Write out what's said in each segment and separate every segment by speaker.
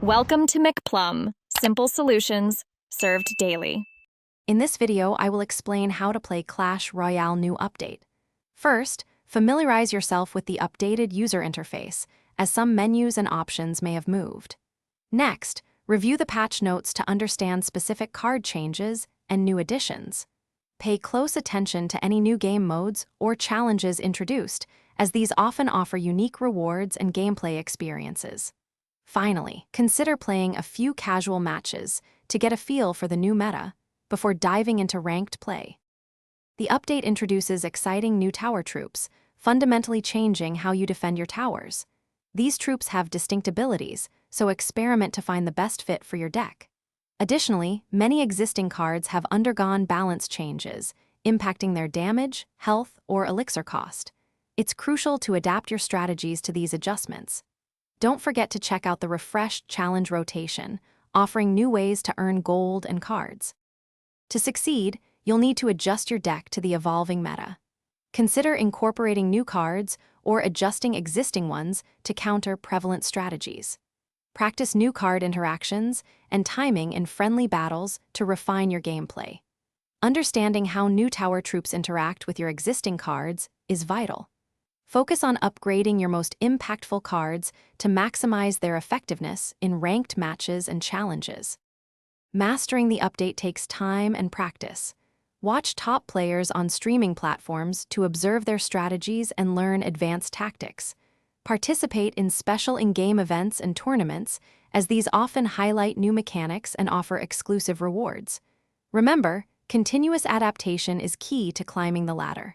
Speaker 1: Welcome to McPlum, simple solutions served daily.
Speaker 2: In this video, I will explain how to play Clash Royale new update. First, familiarize yourself with the updated user interface, as some menus and options may have moved. Next, review the patch notes to understand specific card changes and new additions. Pay close attention to any new game modes or challenges introduced, as these often offer unique rewards and gameplay experiences. Finally, consider playing a few casual matches to get a feel for the new meta before diving into ranked play. The update introduces exciting new tower troops, fundamentally changing how you defend your towers. These troops have distinct abilities, so experiment to find the best fit for your deck. Additionally, many existing cards have undergone balance changes, impacting their damage, health, or elixir cost. It's crucial to adapt your strategies to these adjustments. Don't forget to check out the refreshed challenge rotation, offering new ways to earn gold and cards. To succeed, you'll need to adjust your deck to the evolving meta. Consider incorporating new cards or adjusting existing ones to counter prevalent strategies. Practice new card interactions and timing in friendly battles to refine your gameplay. Understanding how new tower troops interact with your existing cards is vital. Focus on upgrading your most impactful cards to maximize their effectiveness in ranked matches and challenges. Mastering the update takes time and practice. Watch top players on streaming platforms to observe their strategies and learn advanced tactics. Participate in special in-game events and tournaments, as these often highlight new mechanics and offer exclusive rewards. Remember, continuous adaptation is key to climbing the ladder.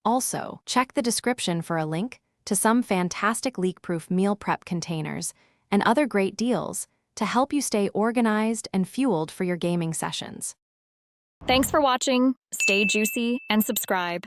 Speaker 2: Also, check the description for a link to some fantastic leak-proof meal prep containers and other great deals to help you stay organized and fueled for your gaming sessions.
Speaker 1: Thanks for watching, stay juicy, and subscribe.